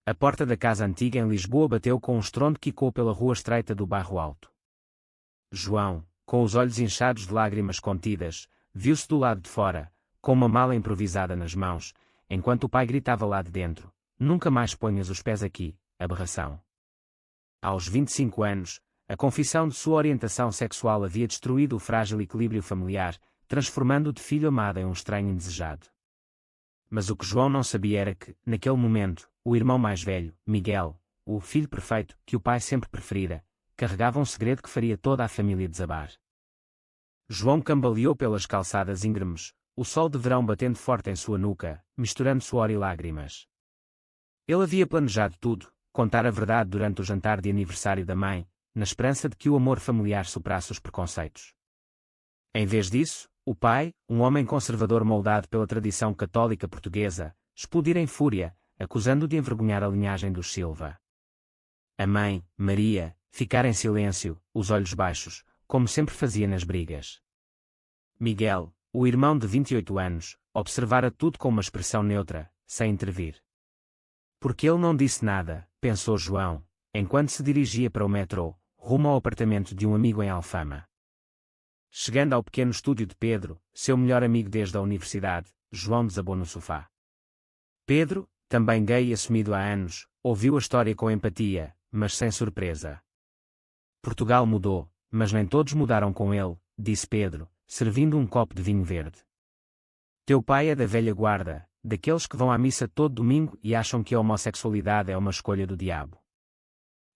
A porta da casa antiga em Lisboa bateu com um estrondo que ecoou pela rua estreita do Bairro Alto. João, com os olhos inchados de lágrimas contidas, viu-se do lado de fora, com uma mala improvisada nas mãos, enquanto o pai gritava lá de dentro: "Nunca mais ponhas os pés aqui, aberração." Aos 25 anos, a confissão de sua orientação sexual havia destruído o frágil equilíbrio familiar, transformando-o de filho amado em um estranho indesejado. Mas o que João não sabia era que, naquele momento, o irmão mais velho, Miguel, o filho perfeito, que o pai sempre preferira, carregava um segredo que faria toda a família desabar. João cambaleou pelas calçadas íngremes, o sol de verão batendo forte em sua nuca, misturando suor e lágrimas. Ele havia planejado tudo, contar a verdade durante o jantar de aniversário da mãe, na esperança de que o amor familiar superasse os preconceitos. Em vez disso, o pai, um homem conservador moldado pela tradição católica portuguesa, explodira em fúria, acusando-o de envergonhar a linhagem dos Silva. A mãe, Maria, ficara em silêncio, os olhos baixos, como sempre fazia nas brigas. Miguel, o irmão de 28 anos, observara tudo com uma expressão neutra, sem intervir. Porque ele não disse nada, pensou João, enquanto se dirigia para o metrô, rumo ao apartamento de um amigo em Alfama. Chegando ao pequeno estúdio de Pedro, seu melhor amigo desde a universidade, João desabou no sofá. Pedro, também gay e assumido há anos, ouviu a história com empatia, mas sem surpresa. Portugal mudou, mas nem todos mudaram com ele, disse Pedro, servindo um copo de vinho verde. Teu pai é da velha guarda, daqueles que vão à missa todo domingo e acham que a homossexualidade é uma escolha do diabo.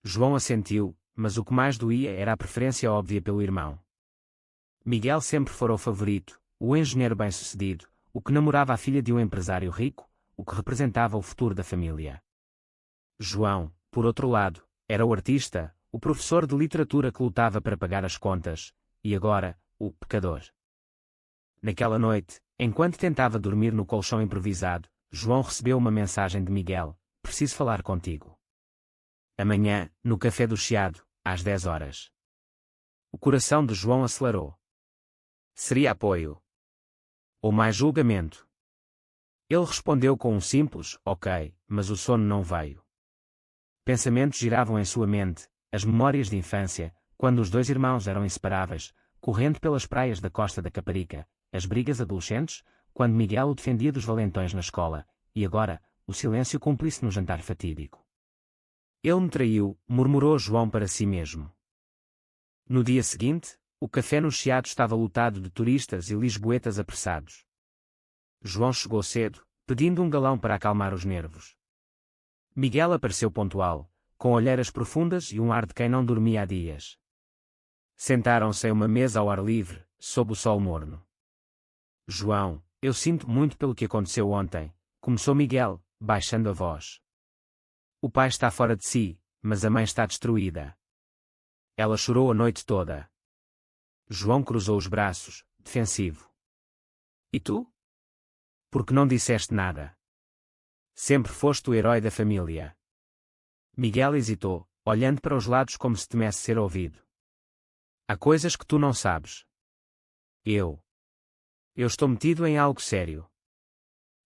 João assentiu, mas o que mais doía era a preferência óbvia pelo irmão. Miguel sempre fora o favorito, o engenheiro bem-sucedido, o que namorava a filha de um empresário rico, o que representava o futuro da família. João, por outro lado, era o artista, o professor de literatura que lutava para pagar as contas, e agora, o pecador. Naquela noite, enquanto tentava dormir no colchão improvisado, João recebeu uma mensagem de Miguel: "Preciso falar contigo." Amanhã, no Café do Chiado, às 10 horas. O coração de João acelerou. Seria apoio? Ou mais julgamento? Ele respondeu com um simples "ok", mas o sono não veio. Pensamentos giravam em sua mente, as memórias de infância, quando os dois irmãos eram inseparáveis, correndo pelas praias da Costa da Caparica, as brigas adolescentes, quando Miguel o defendia dos valentões na escola, e agora, o silêncio cúmplice no jantar fatídico. Ele me traiu, murmurou João para si mesmo. No dia seguinte, o café no Chiado estava lotado de turistas e lisboetas apressados. João chegou cedo, pedindo um galão para acalmar os nervos. Miguel apareceu pontual, com olheiras profundas e um ar de quem não dormia há dias. Sentaram-se em uma mesa ao ar livre, sob o sol morno. João, eu sinto muito pelo que aconteceu ontem, começou Miguel, baixando a voz. O pai está fora de si, mas a mãe está destruída. Ela chorou a noite toda. João cruzou os braços, defensivo. E tu? Por que não disseste nada? Sempre foste o herói da família. Miguel hesitou, olhando para os lados como se temesse ser ouvido. Há coisas que tu não sabes. Eu estou metido em algo sério.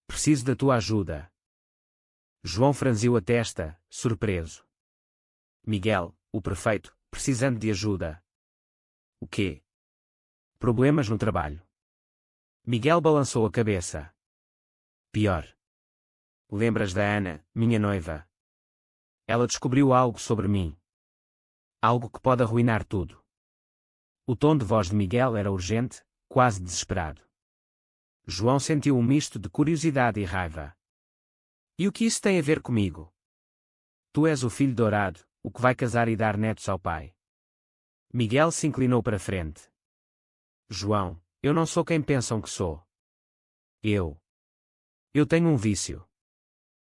Preciso da tua ajuda. João franziu a testa, surpreso. Miguel, o prefeito, precisando de ajuda. O quê? Problemas no trabalho. Miguel balançou a cabeça. Pior. Lembras da Ana, minha noiva? Ela descobriu algo sobre mim. Algo que pode arruinar tudo. O tom de voz de Miguel era urgente, quase desesperado. João sentiu um misto de curiosidade e raiva. E o que isso tem a ver comigo? Tu és o filho dourado, o que vai casar e dar netos ao pai. Miguel se inclinou para frente. João, eu não sou quem pensam que sou. Eu tenho um vício.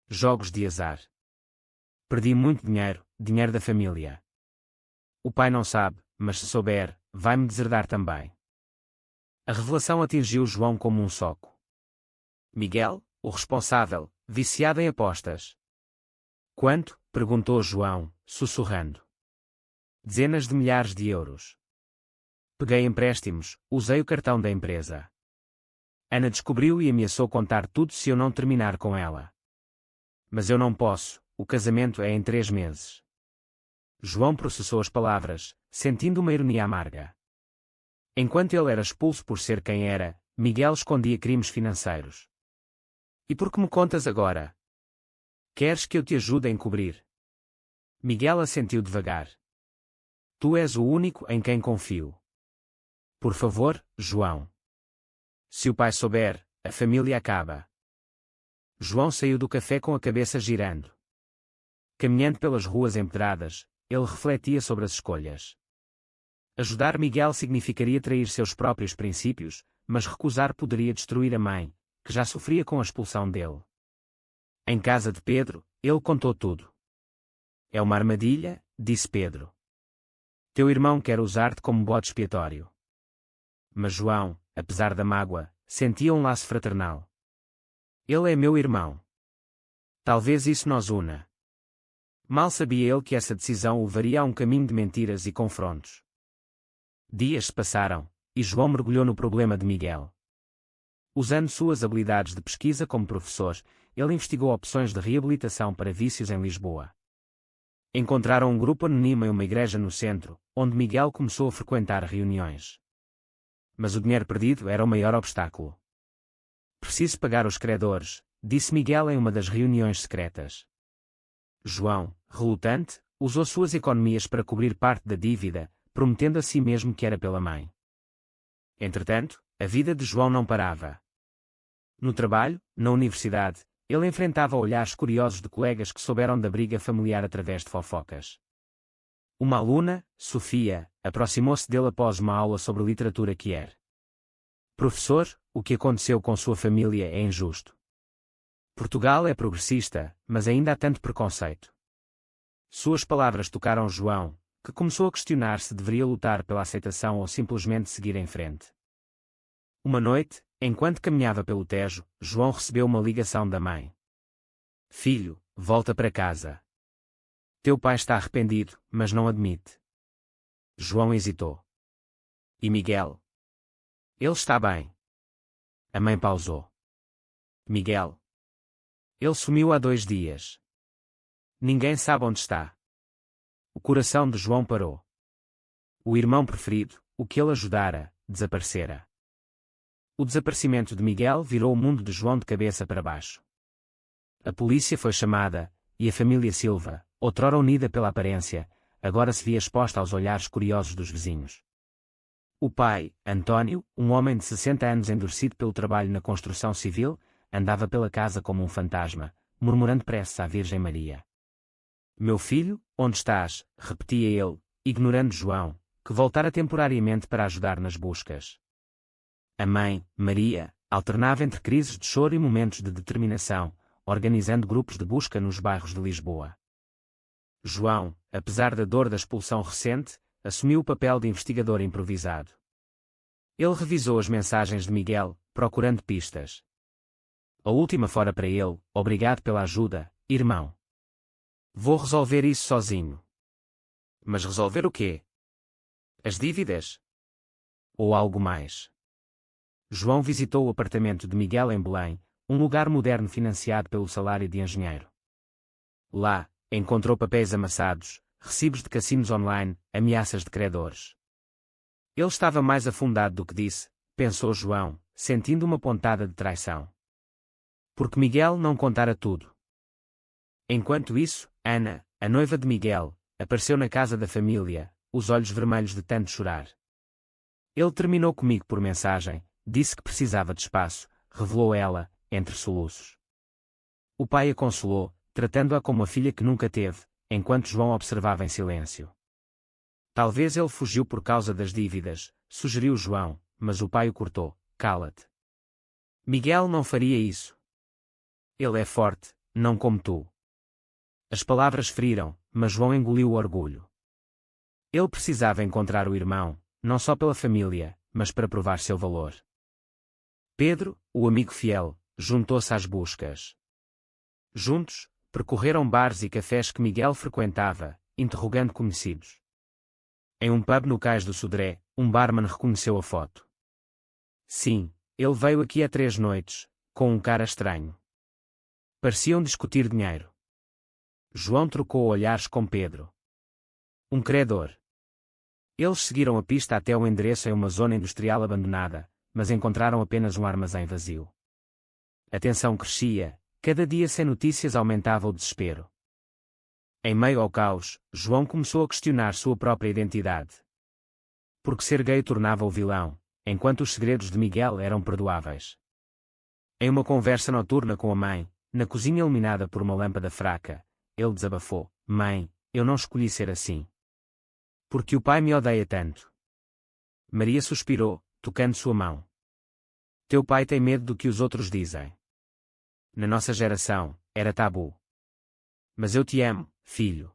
Jogos de azar. Perdi muito dinheiro, dinheiro da família. O pai não sabe, mas se souber, vai-me deserdar também. A revelação atingiu João como um soco. Miguel, o responsável, viciado em apostas. Quanto? Perguntou João, sussurrando. Dezenas de milhares de euros. Peguei empréstimos, usei o cartão da empresa. Ana descobriu e ameaçou contar tudo se eu não terminar com ela. Mas eu não posso, o casamento é em 3 meses. João processou as palavras, sentindo uma ironia amarga. Enquanto ele era expulso por ser quem era, Miguel escondia crimes financeiros. E por que me contas agora? Queres que eu te ajude a encobrir? Miguel assentiu devagar. Tu és o único em quem confio. Por favor, João. Se o pai souber, a família acaba. João saiu do café com a cabeça girando. Caminhando pelas ruas empedradas, ele refletia sobre as escolhas. Ajudar Miguel significaria trair seus próprios princípios, mas recusar poderia destruir a mãe, que já sofria com a expulsão dele. Em casa de Pedro, ele contou tudo. É uma armadilha, disse Pedro. Teu irmão quer usar-te como bode expiatório. Mas João, apesar da mágoa, sentia um laço fraternal. Ele é meu irmão. Talvez isso nos una. Mal sabia ele que essa decisão o levaria a um caminho de mentiras e confrontos. Dias se passaram, e João mergulhou no problema de Miguel. Usando suas habilidades de pesquisa como professor, ele investigou opções de reabilitação para vícios em Lisboa. Encontraram um grupo anónimo em uma igreja no centro, onde Miguel começou a frequentar reuniões. Mas o dinheiro perdido era o maior obstáculo. Preciso pagar os credores, disse Miguel em uma das reuniões secretas. João, relutante, usou suas economias para cobrir parte da dívida, prometendo a si mesmo que era pela mãe. Entretanto, a vida de João não parava. No trabalho, na universidade, ele enfrentava olhares curiosos de colegas que souberam da briga familiar através de fofocas. Uma aluna, Sofia, aproximou-se dele após uma aula sobre literatura queer. Professor, o que aconteceu com sua família é injusto. Portugal é progressista, mas ainda há tanto preconceito. Suas palavras tocaram João, que começou a questionar se deveria lutar pela aceitação ou simplesmente seguir em frente. Uma noite, enquanto caminhava pelo Tejo, João recebeu uma ligação da mãe. Filho, volta para casa. Teu pai está arrependido, mas não admite. João hesitou. E Miguel? Ele está bem. A mãe pausou. Miguel? Ele sumiu há 2 dias. Ninguém sabe onde está. O coração de João parou. O irmão preferido, o que ele ajudara, desaparecera. O desaparecimento de Miguel virou o mundo de João de cabeça para baixo. A polícia foi chamada, e a família Silva, outrora unida pela aparência, agora se via exposta aos olhares curiosos dos vizinhos. O pai, António, um homem de 60 anos endurecido pelo trabalho na construção civil, andava pela casa como um fantasma, murmurando preces à Virgem Maria. Meu filho, onde estás? Repetia ele, ignorando João, que voltara temporariamente para ajudar nas buscas. A mãe, Maria, alternava entre crises de choro e momentos de determinação, organizando grupos de busca nos bairros de Lisboa. João, apesar da dor da expulsão recente, assumiu o papel de investigador improvisado. Ele revisou as mensagens de Miguel, procurando pistas. A última fora para ele: obrigado pela ajuda, irmão. Vou resolver isso sozinho. Mas resolver o quê? As dívidas? Ou algo mais? João visitou o apartamento de Miguel em Belém, um lugar moderno financiado pelo salário de engenheiro. Lá, encontrou papéis amassados, recibos de cassinos online, ameaças de credores. Ele estava mais afundado do que disse, pensou João, sentindo uma pontada de traição. Porque Miguel não contara tudo. Enquanto isso, Ana, a noiva de Miguel, apareceu na casa da família, os olhos vermelhos de tanto chorar. Ele terminou comigo por mensagem, disse que precisava de espaço, revelou ela, entre soluços. O pai a consolou, tratando-a como a filha que nunca teve, enquanto João observava em silêncio. Talvez ele fugiu por causa das dívidas, sugeriu João, mas o pai o cortou: cala-te. Miguel não faria isso. Ele é forte, não como tu. As palavras feriram, mas João engoliu o orgulho. Ele precisava encontrar o irmão, não só pela família, mas para provar seu valor. Pedro, o amigo fiel, juntou-se às buscas. Juntos, percorreram bares e cafés que Miguel frequentava, interrogando conhecidos. Em um pub no Cais do Sodré, um barman reconheceu a foto. Sim, ele veio aqui há 3 noites, com um cara estranho. Pareciam discutir dinheiro. João trocou olhares com Pedro. Um credor. Eles seguiram a pista até o endereço em uma zona industrial abandonada, mas encontraram apenas um armazém vazio. A tensão crescia, cada dia sem notícias aumentava o desespero. Em meio ao caos, João começou a questionar sua própria identidade. Porque ser gay tornava-o vilão, enquanto os segredos de Miguel eram perdoáveis. Em uma conversa noturna com a mãe, na cozinha iluminada por uma lâmpada fraca, ele desabafou: "Mãe, eu não escolhi ser assim. Porque o pai me odeia tanto." Maria suspirou, tocando sua mão. "Teu pai tem medo do que os outros dizem. Na nossa geração, era tabu. Mas eu te amo, filho."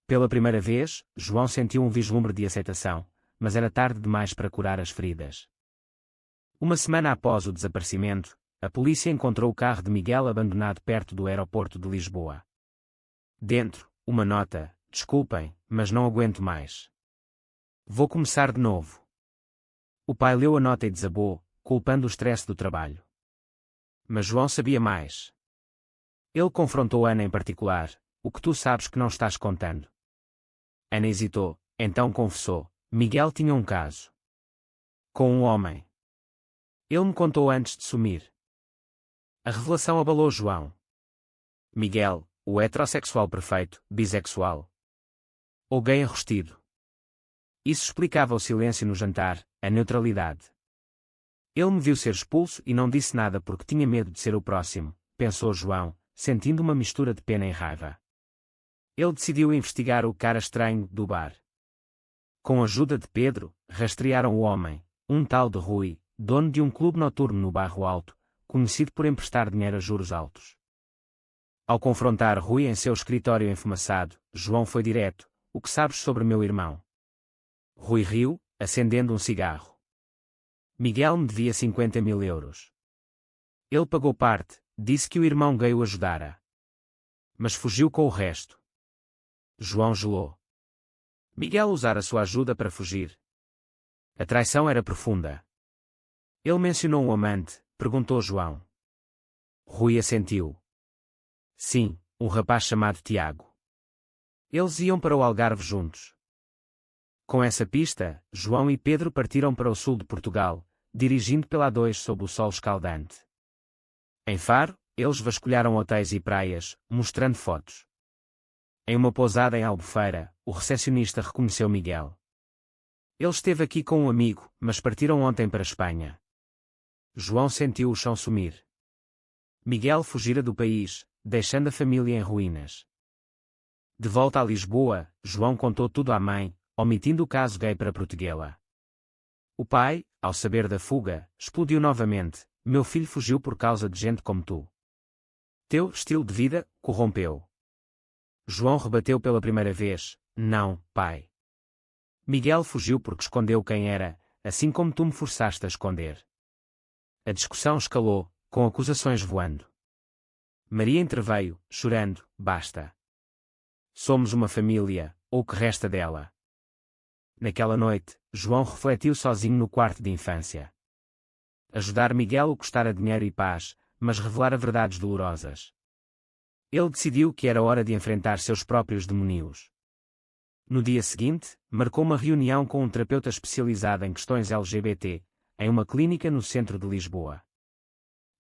Pela primeira vez, João sentiu um vislumbre de aceitação, mas era tarde demais para curar as feridas. Uma semana após o desaparecimento, a polícia encontrou o carro de Miguel abandonado perto do aeroporto de Lisboa. Dentro, uma nota: "Desculpem, mas não aguento mais. Vou começar de novo." O pai leu a nota e desabou, culpando o estresse do trabalho. Mas João sabia mais. Ele confrontou Ana em particular: "O que tu sabes que não estás contando?" Ana hesitou, então confessou: "Miguel tinha um caso. Com um homem. Ele me contou antes de sumir." A revelação abalou João. Miguel, o heterossexual perfeito, bissexual. Ou gay enrustido. Isso explicava o silêncio no jantar, a neutralidade. Ele me viu ser expulso e não disse nada porque tinha medo de ser o próximo, pensou João, sentindo uma mistura de pena e raiva. Ele decidiu investigar o cara estranho do bar. Com a ajuda de Pedro, rastrearam o homem, um tal de Rui, dono de um clube noturno no Bairro Alto, conhecido por emprestar dinheiro a juros altos. Ao confrontar Rui em seu escritório enfumaçado, João foi direto: "O que sabes sobre meu irmão?" Rui riu, acendendo um cigarro. "Miguel me devia 50.000 euros. Ele pagou parte, disse que o irmão gay o ajudara. Mas fugiu com o resto." João gelou. Miguel usara sua ajuda para fugir. A traição era profunda. Ele mencionou um amante, perguntou João. Rui assentiu. Sim, um rapaz chamado Tiago. Eles iam para o Algarve juntos. Com essa pista, João e Pedro partiram para o sul de Portugal, dirigindo pela A2 sob o sol escaldante. Em Faro, eles vasculharam hotéis e praias, mostrando fotos. Em uma pousada em Albufeira, o recepcionista reconheceu Miguel. Ele esteve aqui com um amigo, mas partiram ontem para a Espanha. João sentiu o chão sumir. Miguel fugira do país, deixando a família em ruínas. De volta a Lisboa, João contou tudo à mãe, omitindo o caso gay para protegê-la. O pai, ao saber da fuga, explodiu novamente: "Meu filho fugiu por causa de gente como tu. Teu estilo de vida corrompeu." João rebateu pela primeira vez: "Não, pai. Miguel fugiu porque escondeu quem era, assim como tu me forçaste a esconder." A discussão escalou, com acusações voando. Maria interveio, chorando: "Basta. Somos uma família, ou o que resta dela." Naquela noite, João refletiu sozinho no quarto de infância. Ajudar Miguel custara dinheiro e paz, mas revelara verdades dolorosas. Ele decidiu que era hora de enfrentar seus próprios demónios. No dia seguinte, marcou uma reunião com um terapeuta especializado em questões LGBT, em uma clínica no centro de Lisboa.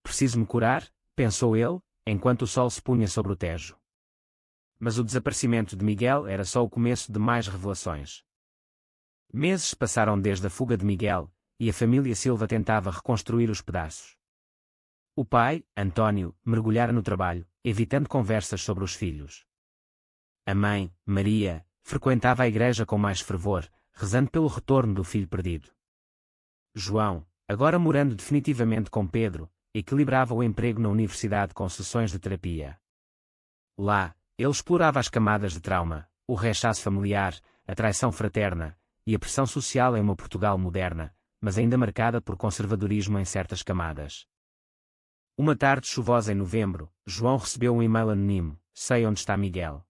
"Preciso me curar", pensou ele, enquanto o sol se punha sobre o Tejo. Mas o desaparecimento de Miguel era só o começo de mais revelações. Meses passaram desde a fuga de Miguel, e a família Silva tentava reconstruir os pedaços. O pai, António, mergulhara no trabalho, evitando conversas sobre os filhos. A mãe, Maria, frequentava a igreja com mais fervor, rezando pelo retorno do filho perdido. João, agora morando definitivamente com Pedro, equilibrava o emprego na universidade com sessões de terapia. Lá, ele explorava as camadas de trauma, o rechaço familiar, a traição fraterna, e a pressão social em uma Portugal moderna, mas ainda marcada por conservadorismo em certas camadas. Uma tarde chuvosa em novembro, João recebeu um e-mail anónimo: "Sei onde está Miguel.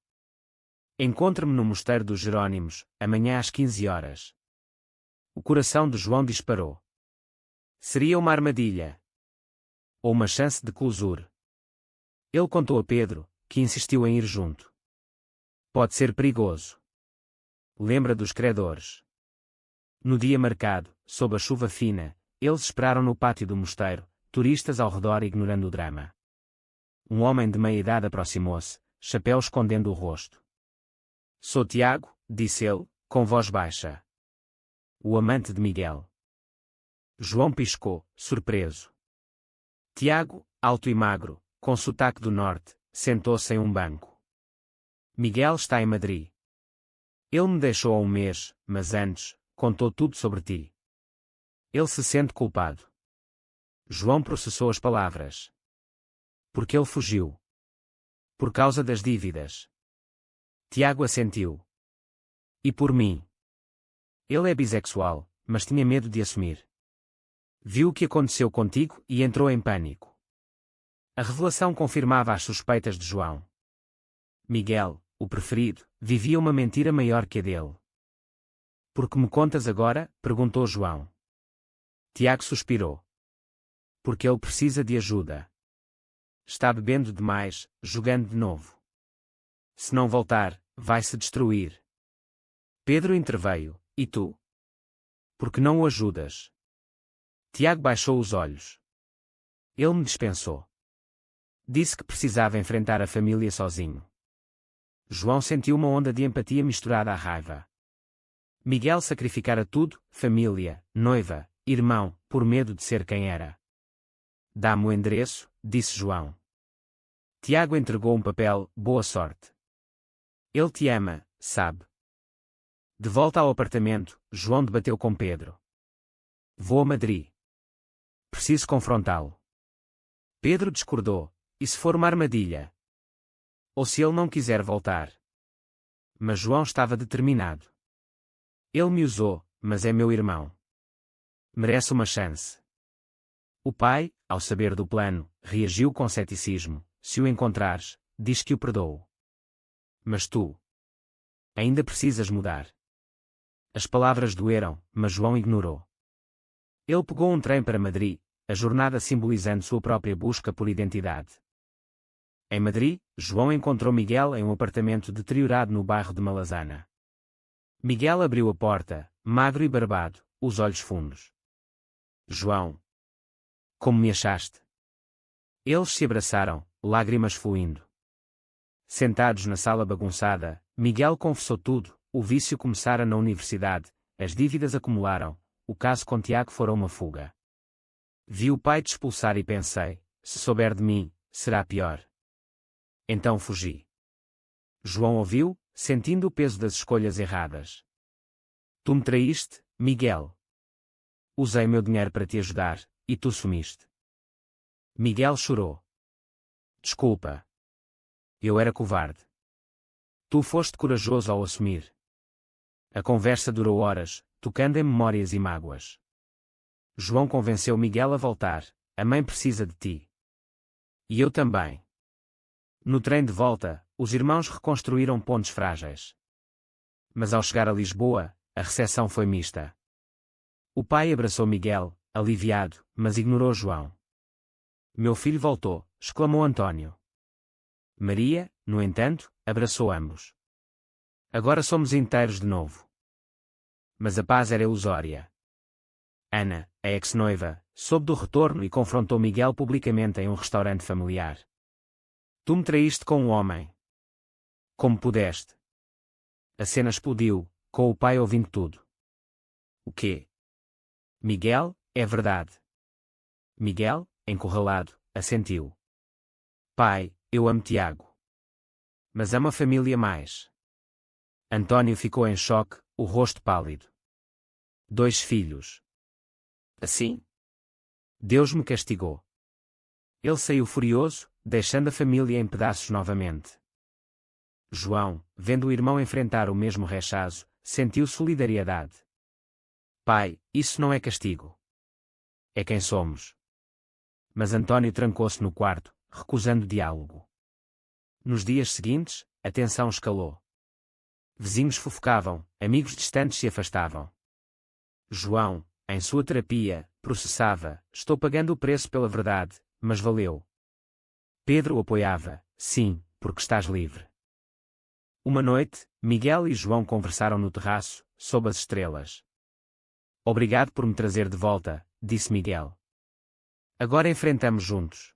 Encontre-me no Mosteiro dos Jerónimos, amanhã às 15 horas." O coração de João disparou. Seria uma armadilha? Ou uma chance de closure? Ele contou a Pedro, que insistiu em ir junto. Pode ser perigoso. Lembra dos credores. No dia marcado, sob a chuva fina, eles esperaram no pátio do mosteiro, turistas ao redor ignorando o drama. Um homem de meia idade aproximou-se, chapéu escondendo o rosto. Sou Tiago, disse ele, com voz baixa. O amante de Miguel. João piscou, surpreso. Tiago, alto e magro, com sotaque do norte, sentou-se em um banco. Miguel está em Madrid. Ele me deixou há um mês, mas antes, contou tudo sobre ti. Ele se sente culpado. João processou as palavras. Porque ele fugiu. Por causa das dívidas. Tiago assentiu. E por mim. Ele é bissexual, mas tinha medo de assumir. Viu o que aconteceu contigo e entrou em pânico. A revelação confirmava as suspeitas de João. Miguel, o preferido, vivia uma mentira maior que a dele. Por que me contas agora? Perguntou João. Tiago suspirou. Porque ele precisa de ajuda. Está bebendo demais, jogando de novo. Se não voltar, vai se destruir. Pedro interveio. E tu? Por que não o ajudas? Tiago baixou os olhos. Ele me dispensou. Disse que precisava enfrentar a família sozinho. João sentiu uma onda de empatia misturada à raiva. Miguel sacrificara tudo, família, noiva, irmão, por medo de ser quem era. Dá-me o endereço, disse João. Tiago entregou um papel, boa sorte. Ele te ama, sabe. De volta ao apartamento, João debateu com Pedro. Vou a Madrid. Preciso confrontá-lo. Pedro discordou. E se for uma armadilha? Ou se ele não quiser voltar? Mas João estava determinado. Ele me usou, mas é meu irmão. Merece uma chance. O pai, ao saber do plano, reagiu com ceticismo. Se o encontrares, diz que o perdoo. Mas tu? Ainda precisas mudar. As palavras doeram, mas João ignorou. Ele pegou um trem para Madrid, a jornada simbolizando sua própria busca por identidade. Em Madrid, João encontrou Miguel em um apartamento deteriorado no bairro de Malazana. Miguel abriu a porta, magro e barbado, os olhos fundos. João. Como me achaste? Eles se abraçaram, lágrimas fluindo. Sentados na sala bagunçada, Miguel confessou tudo, o vício começara na universidade, as dívidas acumularam, o caso com Tiago fora uma fuga. Vi o pai te expulsar e pensei, se souber de mim, será pior. Então fugi. João ouviu, sentindo o peso das escolhas erradas. Tu me traíste, Miguel. Usei meu dinheiro para te ajudar, e tu sumiste. Miguel chorou. Desculpa. Eu era covarde. Tu foste corajoso ao assumir. A conversa durou horas, tocando em memórias e mágoas. João convenceu Miguel a voltar. A mãe precisa de ti. E eu também. No trem de volta, os irmãos reconstruíram pontes frágeis. Mas ao chegar a Lisboa, a recepção foi mista. O pai abraçou Miguel, aliviado, mas ignorou João. Meu filho voltou, exclamou António. Maria, no entanto, abraçou ambos. Agora somos inteiros de novo. Mas a paz era ilusória. Ana, a ex-noiva, soube do retorno e confrontou Miguel publicamente em um restaurante familiar. Tu me traíste com um homem. Como pudeste? A cena explodiu, com o pai ouvindo tudo. O quê? Miguel, é verdade. Miguel, encurralado, assentiu. Pai, eu amo Tiago. Mas amo a família mais. António ficou em choque, o rosto pálido. 2 filhos. Assim? Deus me castigou. Ele saiu furioso, deixando a família em pedaços novamente. João, vendo o irmão enfrentar o mesmo rechazo, sentiu solidariedade. Pai, isso não é castigo. É quem somos. Mas António trancou-se no quarto, recusando diálogo. Nos dias seguintes, a tensão escalou. Vizinhos fofocavam, amigos distantes se afastavam. João, em sua terapia, processava, estou pagando o preço pela verdade, mas valeu. Pedro o apoiava, sim, porque estás livre. Uma noite, Miguel e João conversaram no terraço, sob as estrelas. Obrigado por me trazer de volta, disse Miguel. Agora enfrentamos juntos.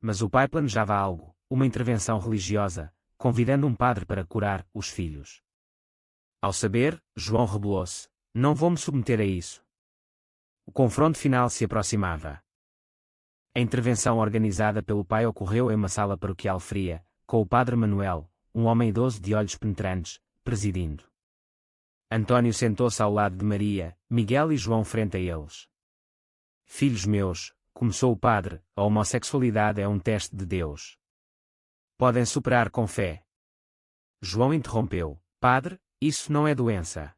Mas o pai planejava algo, uma intervenção religiosa, convidando um padre para curar os filhos. Ao saber, João rebelou-se. Não vou me submeter a isso. O confronto final se aproximava. A intervenção organizada pelo pai ocorreu em uma sala paroquial fria, com o padre Manuel, um homem idoso de olhos penetrantes, presidindo. Antônio sentou-se ao lado de Maria, Miguel e João frente a eles. Filhos meus, começou o padre, a homossexualidade é um teste de Deus. Podem superar com fé. João interrompeu. Padre, isso não é doença.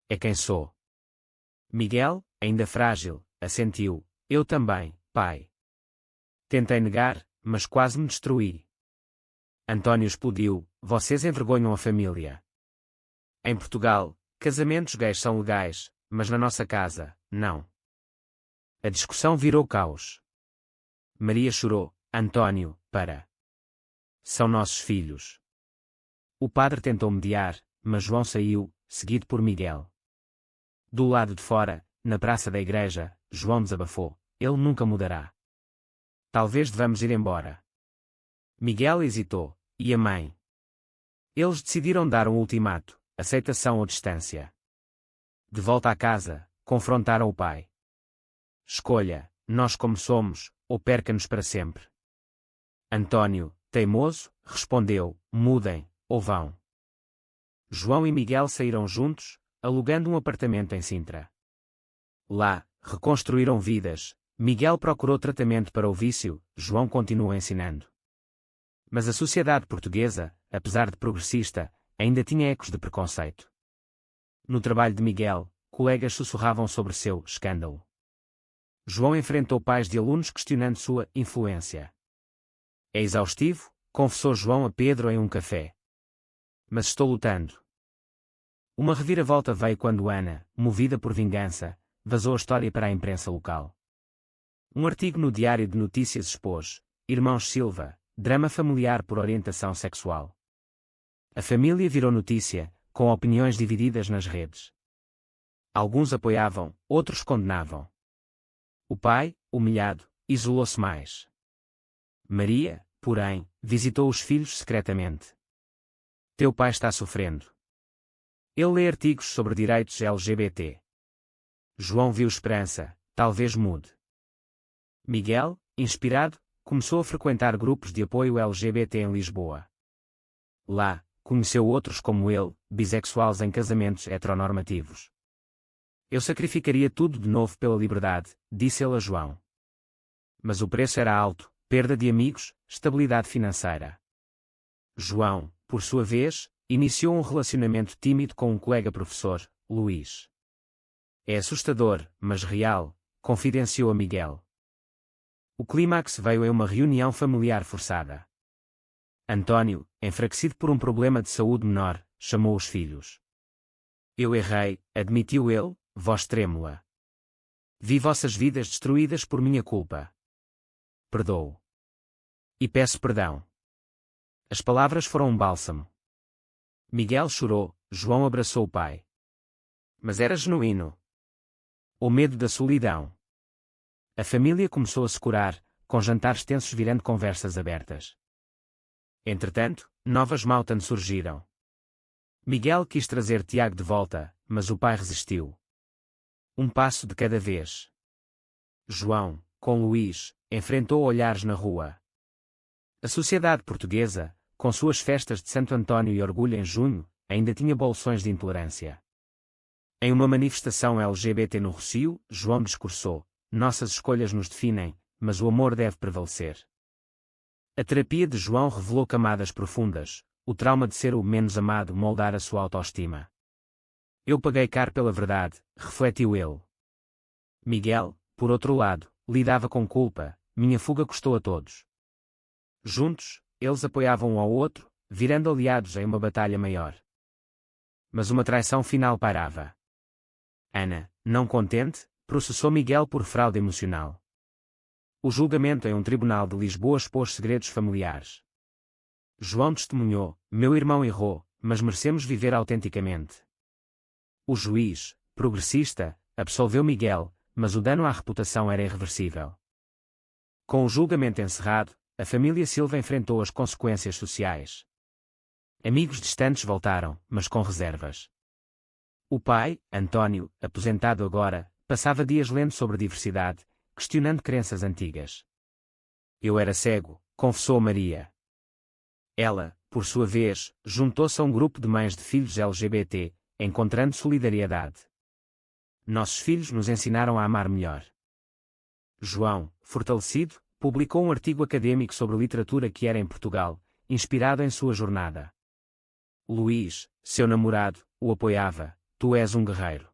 É quem sou. Miguel, ainda frágil, assentiu. Eu também, pai. Tentei negar, mas quase me destruí. Antônio explodiu. Vocês envergonham a família. Em Portugal, casamentos gays são legais, mas na nossa casa, não. A discussão virou caos. Maria chorou. Antônio, para. São nossos filhos. O padre tentou mediar, mas João saiu, seguido por Miguel. Do lado de fora, na praça da igreja, João desabafou. Ele nunca mudará. Talvez devamos ir embora. Miguel hesitou. E a mãe? Eles decidiram dar um ultimato, aceitação ou distância. De volta à casa, confrontaram o pai. Escolha, nós como somos, ou perca-nos para sempre. Antônio, teimoso, respondeu, mudem, ou vão. João e Miguel saíram juntos, alugando um apartamento em Sintra. Lá, reconstruíram vidas. Miguel procurou tratamento para o vício, João continuou ensinando. Mas a sociedade portuguesa, apesar de progressista, ainda tinha ecos de preconceito. No trabalho de Miguel, colegas sussurravam sobre seu escândalo. João enfrentou pais de alunos questionando sua influência. É exaustivo, confessou João a Pedro em um café. Mas estou lutando. Uma reviravolta veio quando Ana, movida por vingança, vazou a história para a imprensa local. Um artigo no Diário de Notícias expôs: Irmãos Silva, drama familiar por orientação sexual. A família virou notícia, com opiniões divididas nas redes. Alguns apoiavam, outros condenavam. O pai, humilhado, isolou-se mais. Maria, porém, visitou os filhos secretamente. Teu pai está sofrendo. Ele lê artigos sobre direitos LGBT. João viu esperança, talvez mude. Miguel, inspirado, começou a frequentar grupos de apoio LGBT em Lisboa. Lá, conheceu outros como ele, bissexuais em casamentos heteronormativos. Eu sacrificaria tudo de novo pela liberdade, disse ele a João. Mas o preço era alto, perda de amigos, estabilidade financeira. João, por sua vez, iniciou um relacionamento tímido com um colega professor, Luís. É assustador, mas real, confidenciou a Miguel. O clímax veio em uma reunião familiar forçada. Antônio, enfraquecido por um problema de saúde menor, chamou os filhos. Eu errei, admitiu ele, voz trêmula. Vi vossas vidas destruídas por minha culpa. Perdoo. E peço perdão. As palavras foram um bálsamo. Miguel chorou, João abraçou o pai. Mas era genuíno. O medo da solidão. A família começou a se curar, com jantares tensos virando conversas abertas. Entretanto, novas Mautan surgiram. Miguel quis trazer Tiago de volta, mas o pai resistiu. Um passo de cada vez. João, com Luís, enfrentou olhares na rua. A sociedade portuguesa, com suas festas de Santo António e orgulho em junho, ainda tinha bolsões de intolerância. Em uma manifestação LGBT no Rossio, João discursou: nossas escolhas nos definem, mas o amor deve prevalecer. A terapia de João revelou camadas profundas, o trauma de ser o menos amado moldar a sua autoestima. Eu paguei caro pela verdade, refletiu ele. Miguel, por outro lado, lidava com culpa, minha fuga custou a todos. Juntos, eles apoiavam um ao outro, virando aliados em uma batalha maior. Mas uma traição final pairava. Ana, não contente, processou Miguel por fraude emocional. O julgamento em um tribunal de Lisboa expôs segredos familiares. João testemunhou: meu irmão errou, mas merecemos viver autenticamente. O juiz, progressista, absolveu Miguel, mas o dano à reputação era irreversível. Com o julgamento encerrado, a família Silva enfrentou as consequências sociais. Amigos distantes voltaram, mas com reservas. O pai, António, aposentado agora, passava dias lendo sobre diversidade, questionando crenças antigas. Eu era cego, confessou Maria. Ela, por sua vez, juntou-se a um grupo de mães de filhos LGBT, encontrando solidariedade. Nossos filhos nos ensinaram a amar melhor. João, fortalecido, publicou um artigo acadêmico sobre literatura que era em Portugal, inspirado em sua jornada. Luís, seu namorado, o apoiava: tu és um guerreiro.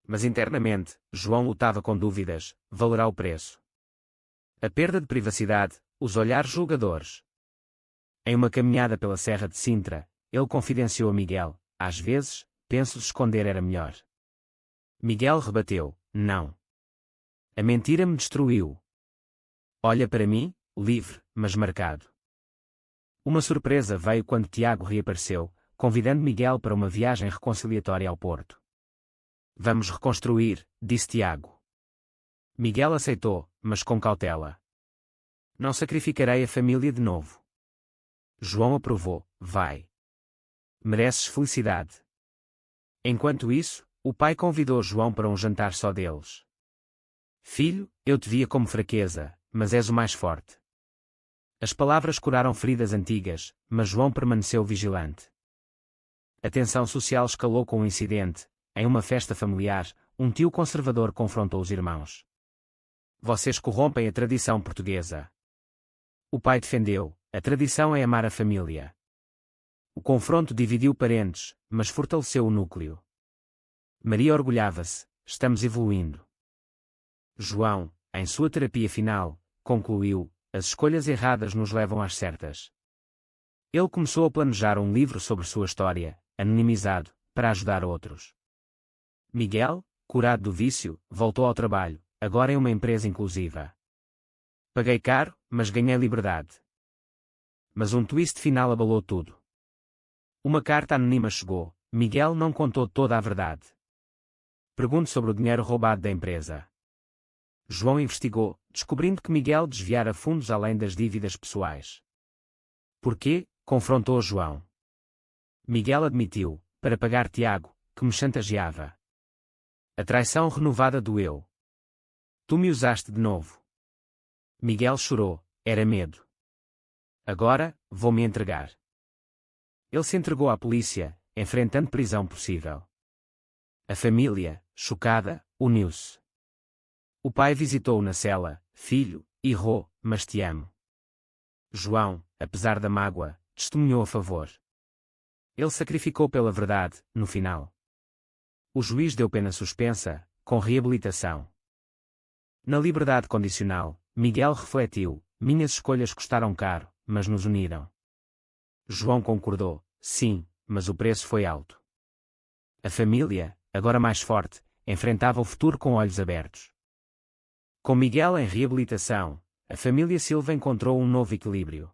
Mas internamente, João lutava com dúvidas: valerá o preço? A perda de privacidade, os olhares julgadores. Em uma caminhada pela Serra de Sintra, ele confidenciou a Miguel: às vezes, penso que esconder era melhor. Miguel rebateu: não. A mentira me destruiu. Olha para mim, livre, mas marcado. Uma surpresa veio quando Tiago reapareceu, convidando Miguel para uma viagem reconciliatória ao Porto. Vamos reconstruir, disse Tiago. Miguel aceitou, mas com cautela. Não sacrificarei a família de novo. João aprovou: vai. Mereces felicidade. Enquanto isso, o pai convidou João para um jantar só deles. Filho, eu te via como fraqueza, mas és o mais forte. As palavras curaram feridas antigas, mas João permaneceu vigilante. A tensão social escalou com um incidente. Em uma festa familiar, um tio conservador confrontou os irmãos. Vocês corrompem a tradição portuguesa. O pai defendeu: a tradição é amar a família. O confronto dividiu parentes, mas fortaleceu o núcleo. Maria orgulhava-se: estamos evoluindo. João, em sua terapia final, concluiu: as escolhas erradas nos levam às certas. Ele começou a planejar um livro sobre sua história, anonimizado, para ajudar outros. Miguel, curado do vício, voltou ao trabalho, agora em uma empresa inclusiva. Paguei caro, mas ganhei liberdade. Mas um twist final abalou tudo. Uma carta anônima chegou. Miguel não contou toda a verdade. Pergunte sobre o dinheiro roubado da empresa. João investigou, descobrindo que Miguel desviara fundos além das dívidas pessoais. Por quê? Confrontou João. Miguel admitiu: para pagar Tiago, que me chantageava. A traição renovada doeu. Tu me usaste de novo. Miguel chorou: era medo. Agora, vou-me entregar. Ele se entregou à polícia, enfrentando prisão possível. A família, chocada, uniu-se. O pai visitou-o na cela: filho, errou, mas te amo. João, apesar da mágoa, testemunhou a favor. Ele sacrificou pela verdade, no final. O juiz deu pena suspensa, com reabilitação. Na liberdade condicional, Miguel refletiu: minhas escolhas custaram caro, mas nos uniram. João concordou: sim, mas o preço foi alto. A família, agora mais forte, enfrentava o futuro com olhos abertos. Com Miguel em reabilitação, a família Silva encontrou um novo equilíbrio.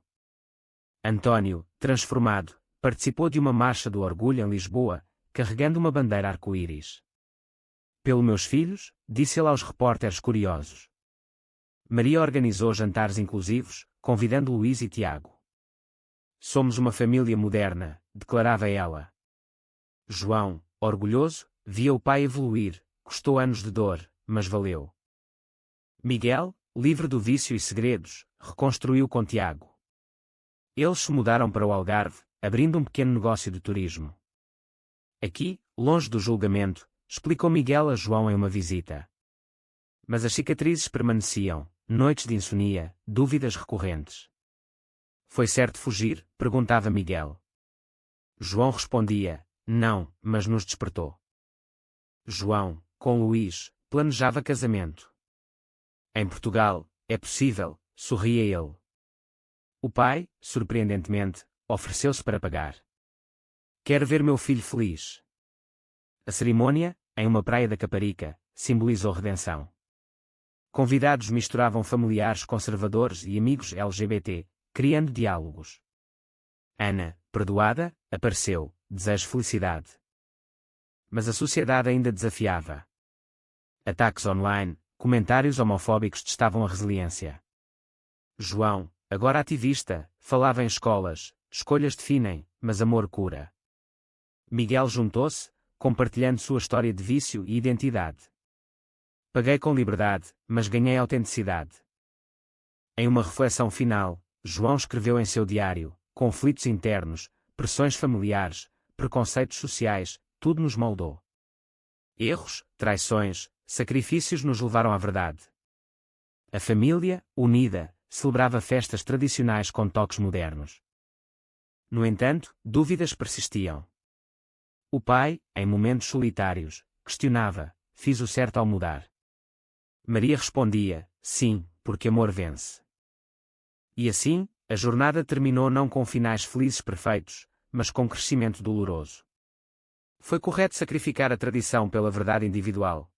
António, transformado, participou de uma marcha do orgulho em Lisboa, carregando uma bandeira arco-íris. Pelos meus filhos, disse ele aos repórteres curiosos. Maria organizou jantares inclusivos, convidando Luís e Tiago. Somos uma família moderna, declarava ela. João, orgulhoso, via o pai evoluir, custou anos de dor, mas valeu. Miguel, livre do vício e segredos, reconstruiu com Tiago. Eles se mudaram para o Algarve, abrindo um pequeno negócio de turismo. Aqui, longe do julgamento, explicou Miguel a João em uma visita. Mas as cicatrizes permaneciam, noites de insônia, dúvidas recorrentes. Foi certo fugir? Perguntava Miguel. João respondia: não, mas nos despertou. João, com Luís, planejava casamento. Em Portugal, é possível, sorria ele. O pai, surpreendentemente, ofereceu-se para pagar. Quero ver meu filho feliz. A cerimônia, em uma praia da Caparica, simbolizou redenção. Convidados misturavam familiares conservadores e amigos LGBT, criando diálogos. Ana, perdoada, apareceu, desejo felicidade. Mas a sociedade ainda desafiava. Ataques online, comentários homofóbicos testavam a resiliência. João, agora ativista, falava em escolas, escolhas definem, mas amor cura. Miguel juntou-se, compartilhando sua história de vício e identidade. Paguei com liberdade, mas ganhei autenticidade. Em uma reflexão final, João escreveu em seu diário: conflitos internos, pressões familiares, preconceitos sociais, tudo nos moldou. Erros, traições, sacrifícios nos levaram à verdade. A família, unida, celebrava festas tradicionais com toques modernos. No entanto, dúvidas persistiam. O pai, em momentos solitários, questionava: fiz o certo ao mudar? Maria respondia: sim, porque amor vence. E assim, a jornada terminou não com finais felizes perfeitos, mas com crescimento doloroso. Foi correto sacrificar a tradição pela verdade individual.